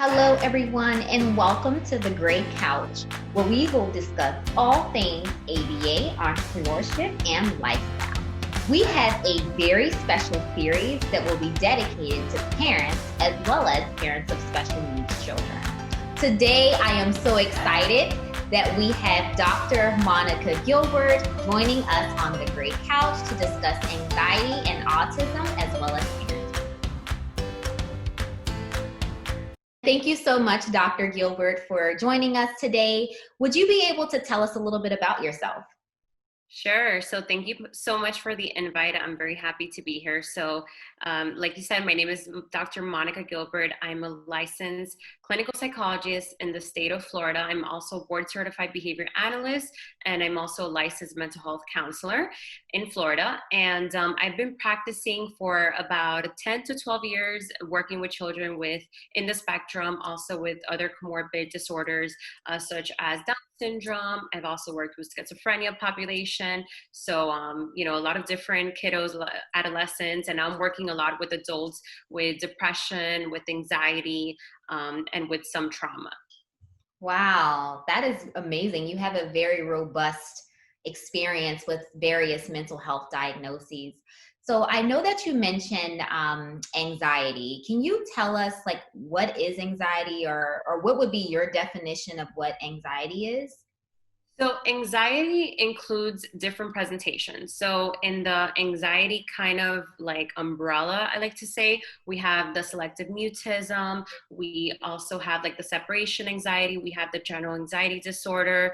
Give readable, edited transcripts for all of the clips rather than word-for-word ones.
Hello, everyone, and welcome to The Great Couch, where we will discuss all things ABA, entrepreneurship, and lifestyle. We have a very special series that will be dedicated to parents as well as parents of special needs children. Today, I am so excited that we have Dr. Monica Gilbert joining us on The Great Couch to discuss anxiety and autism as well as parenting. Thank you so much, Dr. Gilbert, for joining us today. Would you be able to tell us a little bit about yourself? Sure. So thank you so much for the invite. I'm very happy to be here. So like you said, my name is Dr. Monica Gilbert. I'm a licensed clinical psychologist in the state of Florida. I'm also a board certified behavior analyst, and I'm also a licensed mental health counselor in Florida. And I've been practicing for about 10 to 12 years, working with children in the spectrum, also with other comorbid disorders such as Down syndrome. I've also worked with schizophrenia population. So, a lot of different kiddos, adolescents, and I'm working a lot with adults with depression, with anxiety, and with some trauma. Wow, that is amazing. You have a very robust experience with various mental health diagnoses. So I know that you mentioned anxiety. Can you tell us what is anxiety or what would be your definition of what anxiety is? So anxiety includes different presentations. So in the anxiety kind of like umbrella, I like to say, we have the selective mutism. We also have like the separation anxiety. We have the general anxiety disorder.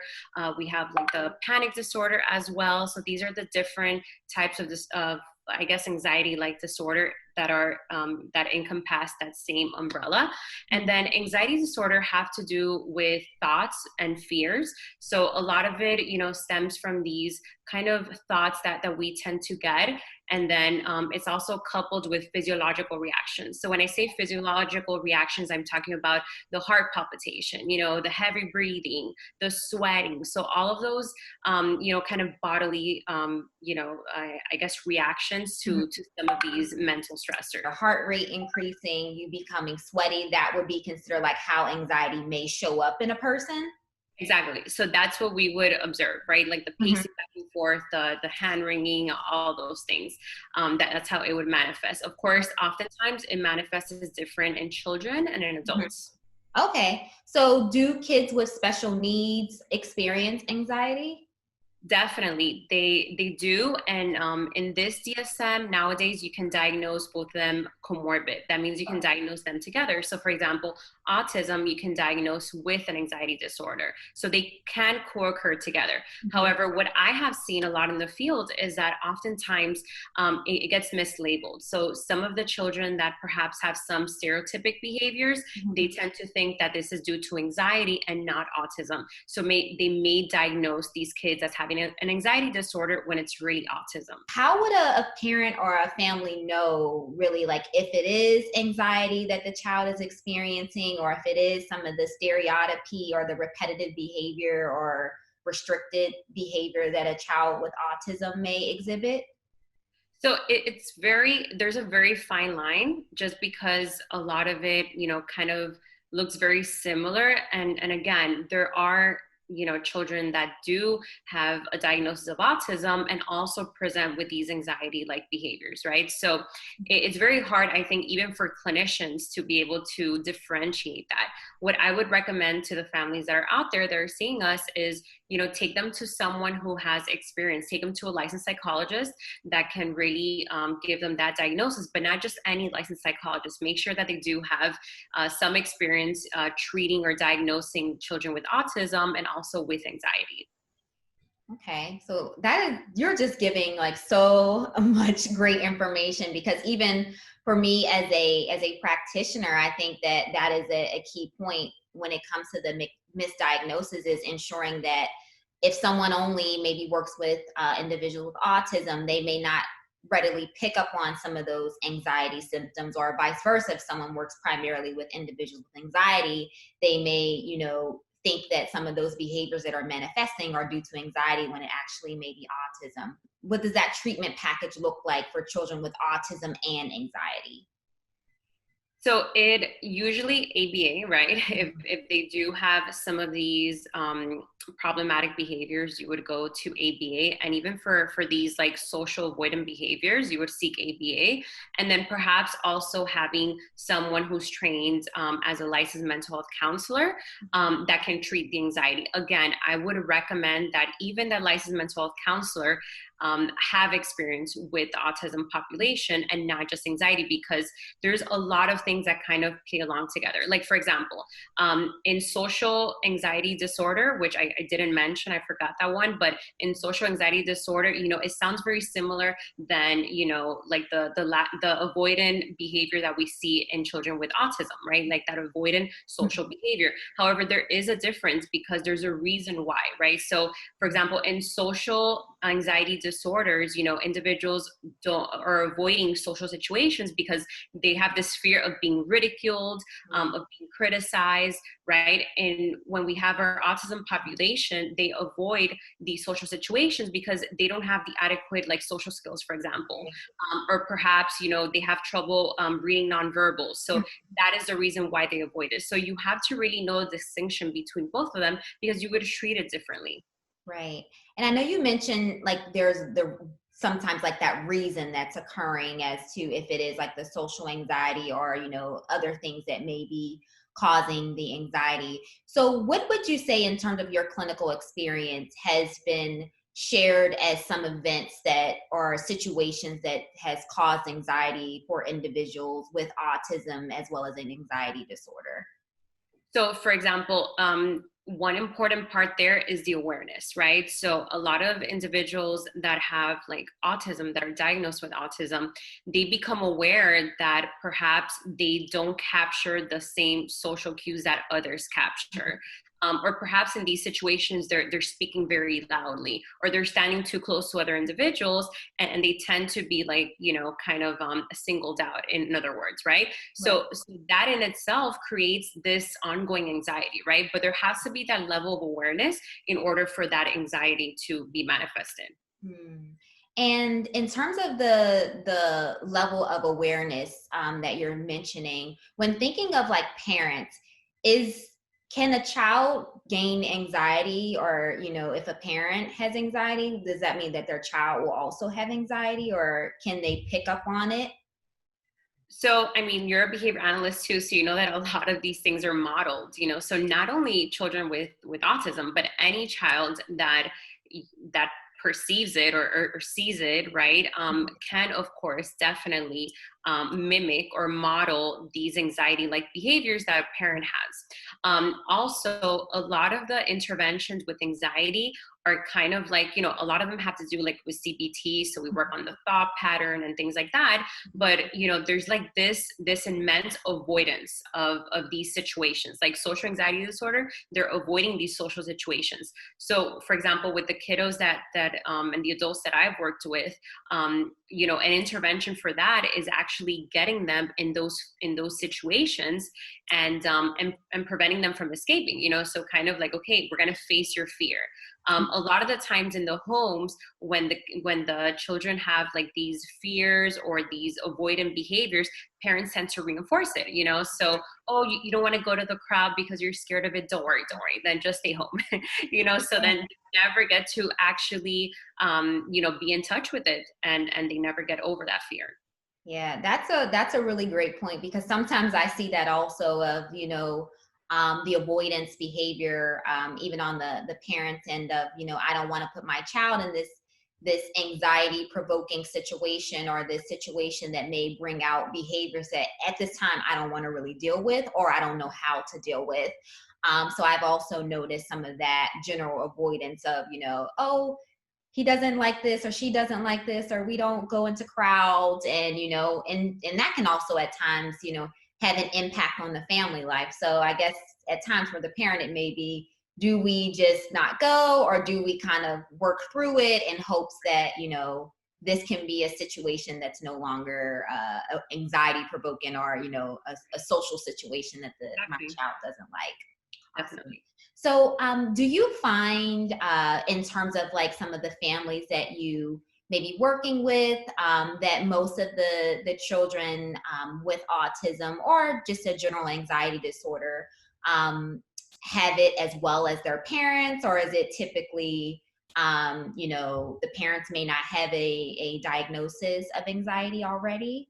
We have like the panic disorder as well. So these are the different types of I guess, anxiety-like disorder that encompass that same umbrella. And then anxiety disorder have to do with thoughts and fears. So a lot of it, stems from these kind of thoughts that we tend to get. And then it's also coupled with physiological reactions. So when I say physiological reactions, I'm talking about the heart palpitation, the heavy breathing, the sweating. So all of those, kind of bodily, I guess, reactions to some of these mental stressors. The heart rate increasing, you becoming sweaty, that would be considered like how anxiety may show up in a person? Exactly. So that's what we would observe, right? Like the pacing back and forth, the hand wringing, all those things. That's how it would manifest. Of course, oftentimes it manifests as different in children and in adults. Okay. So do kids with special needs experience anxiety? Definitely, they do, and in this DSM nowadays, you can diagnose both of them comorbid. That means you can diagnose them together. So, for example, autism you can diagnose with an anxiety disorder, so they can co-occur together. However, what I have seen a lot in the field is that oftentimes it gets mislabeled. So, some of the children that perhaps have some stereotypic behaviors, they tend to think that this is due to anxiety and not autism. So, they may diagnose these kids as having an anxiety disorder when it's really autism. How would a parent or a family know really if it is anxiety that the child is experiencing, or if it is some of the stereotypy or the repetitive behavior or restricted behavior that a child with autism may exhibit? So there's a very fine line, just because a lot of it, kind of looks very similar. And again, there are children that do have a diagnosis of autism and also present with these anxiety-like behaviors, right? So it's very hard, I think, even for clinicians to be able to differentiate that. What I would recommend to the families that are out there that are seeing us is, take them to someone who has experience, take them to a licensed psychologist that can really give them that diagnosis, but not just any licensed psychologist. Make sure that they do have some experience treating or diagnosing children with autism and also with anxiety. Okay, so you're just giving so much great information, because even for me as a practitioner, I think that is a key point when it comes to the misdiagnosis, is ensuring that if someone only maybe works with individuals with autism, they may not readily pick up on some of those anxiety symptoms, or vice versa. If someone works primarily with individuals with anxiety, they may, think that some of those behaviors that are manifesting are due to anxiety when it actually may be autism. What does that treatment package look like for children with autism and anxiety? So it usually ABA, right? If they do have some of these problematic behaviors, you would go to ABA, and even for these like social avoidant behaviors, you would seek ABA, and then perhaps also having someone who's trained as a licensed mental health counselor that can treat the anxiety. Again, I would recommend that even the licensed mental health counselor have experience with the autism population and not just anxiety, because there's a lot of things that kind of play along together. Like, for example, in social anxiety disorder, which I didn't mention, I forgot that one, but in social anxiety disorder, it sounds very similar than, like the avoidant behavior that we see in children with autism, right? Like that avoidant social behavior. However, there is a difference because there's a reason why, right? So, for example, in social anxiety disorders, individuals are avoiding social situations because they have this fear of being ridiculed, of being criticized, right? And when we have our autism population, they avoid these social situations because they don't have the adequate like social skills, for example, or perhaps they have trouble reading nonverbals. So that is the reason why they avoid it. So you have to really know the distinction between both of them because you would treat it differently. Right. And I know you mentioned like there's sometimes like that reason that's occurring as to if it is like the social anxiety or, other things that may be causing the anxiety. So what would you say in terms of your clinical experience has been shared as some events that or situations that has caused anxiety for individuals with autism as well as an anxiety disorder? So, for example, one important part there is the awareness, right? So, a lot of individuals that have like autism, that are diagnosed with autism, they become aware that perhaps they don't capture the same social cues that others capture. Or perhaps in these situations, they're speaking very loudly, or they're standing too close to other individuals, and they tend to be like, kind of singled out, in other words, right? Right. So that in itself creates this ongoing anxiety, right? But there has to be that level of awareness in order for that anxiety to be manifested. Hmm. And in terms of the level of awareness that you're mentioning, when thinking of like parents, is can a child gain anxiety, or if a parent has anxiety, does that mean that their child will also have anxiety, or can they pick up on it? So, I mean, you're a behavior analyst too, so you know that a lot of these things are modeled, so not only children with autism, but any child that perceives it or sees it, right, can of course definitely mimic or model these anxiety like behaviors that a parent has. Also, a lot of the interventions with anxiety are kind of like, a lot of them have to do like with CBT, so we work on the thought pattern and things like that. But there's like this immense avoidance of these situations, like social anxiety disorder. They're avoiding these social situations. So, for example, with the kiddos that and the adults that I've worked with, an intervention for that is actually getting them in those situations, and preventing them from escaping. So kind of like, okay, we're gonna face your fear. A lot of the times in the homes, when the children have like these fears or these avoidant behaviors, parents tend to reinforce it. So, oh, you don't want to go to the crowd because you're scared of it. Don't worry, then just stay home. So then they never get to actually be in touch with it, and they never get over that fear. Yeah, that's a really great point, because sometimes I see that also of the avoidance behavior, even on the parents end of I don't want to put my child in this anxiety provoking situation, or this situation that may bring out behaviors that at this time I don't want to really deal with, or I don't know how to deal with. So I've also noticed some of that general avoidance of oh, he doesn't like this, or she doesn't like this, or we don't go into crowds, and and that can also at times have an impact on the family life. So I guess at times for the parent it may be, do we just not go, or do we kind of work through it in hopes that this can be a situation that's no longer anxiety provoking, or a social situation that my Exactly. child doesn't like. Awesome. Definitely. So, do you find in terms of like some of the families that you maybe working with, that most of the children with autism or just a general anxiety disorder have it as well as their parents, or is it typically, the parents may not have a diagnosis of anxiety already?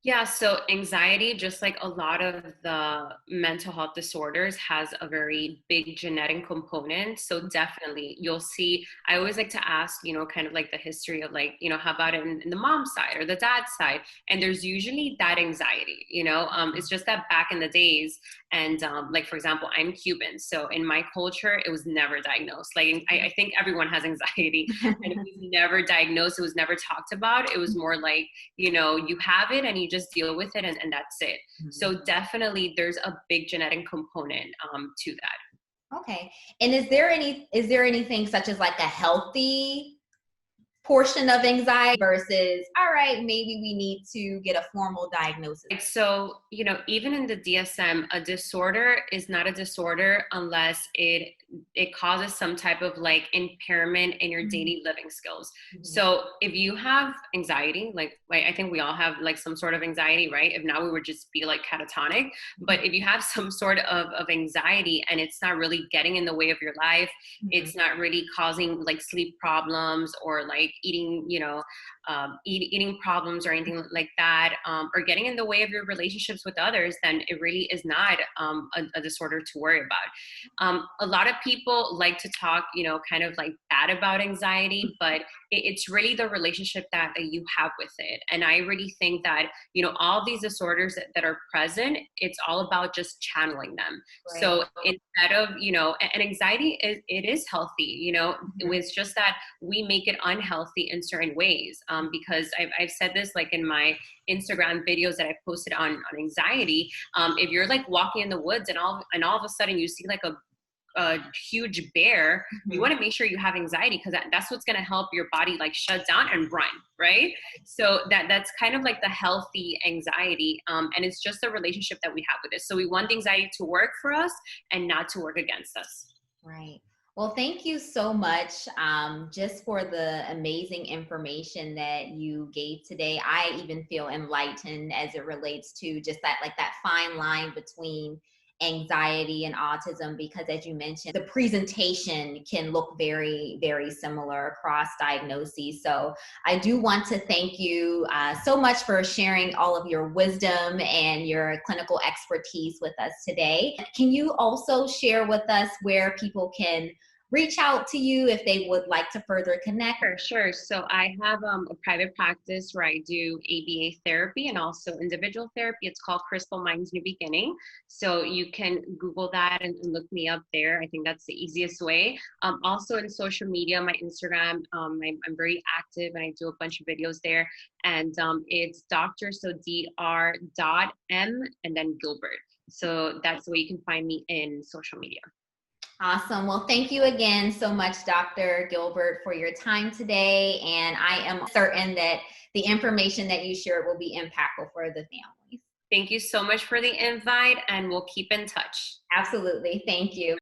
Yeah, so anxiety, just like a lot of the mental health disorders, has a very big genetic component. So definitely you'll see, I always like to ask, kind of like the history of like, how about in the mom's side or the dad's side? And there's usually that anxiety, it's just that back in the days, and like, for example, I'm Cuban. So in my culture, it was never diagnosed. Like, I think everyone has anxiety and it was never diagnosed. It was never talked about. It was more like, you have it and you just deal with it, and that's it. So definitely there's a big genetic component to that. Okay. And is there anything such as like a healthy portion of anxiety versus, all right, maybe we need to get a formal diagnosis? So, even in the DSM, a disorder is not a disorder unless it causes some type of like impairment in your daily living skills. So if you have anxiety, like I think we all have like some sort of anxiety, right? If not, we would just be like catatonic. But if you have some sort of anxiety and it's not really getting in the way of your life, it's not really causing like sleep problems or like eating, eating problems or anything like that, or getting in the way of your relationships with others, then it really is not a disorder to worry about. A lot of people like to talk, kind of like bad about anxiety, but it's really the relationship that you have with it. And I really think that, all these disorders that are present, it's all about just channeling them. Right. So instead of, and anxiety, it is healthy, it's just that we make it unhealthy in certain ways. Because I've said this like in my Instagram videos that I posted on anxiety. If you're like walking in the woods and all of a sudden you see like a huge bear, you want to make sure you have anxiety, because that's what's going to help your body like shut down and run, right? So that's kind of like the healthy anxiety, and it's just the relationship that we have with it. So we want the anxiety to work for us and not to work against us. Right. Well, thank you so much, just for the amazing information that you gave today. I even feel enlightened as it relates to just that, like that fine line between anxiety and autism, because as you mentioned, the presentation can look very, very similar across diagnoses. So I do want to thank you so much for sharing all of your wisdom and your clinical expertise with us today. Can you also share with us where people can reach out to you if they would like to further connect? Sure. So I have a private practice where I do ABA therapy and also individual therapy. It's called Crystal Minds New Beginning. So you can Google that and look me up there. I think that's the easiest way. Also in social media, my Instagram, I'm very active and I do a bunch of videos there. And it's Dr. So Dr.M and then Gilbert. So that's the way you can find me in social media. Awesome. Well, thank you again so much, Dr. Gilbert, for your time today. And I am certain that the information that you shared will be impactful for the families. Thank you so much for the invite, and we'll keep in touch. Absolutely. Thank you.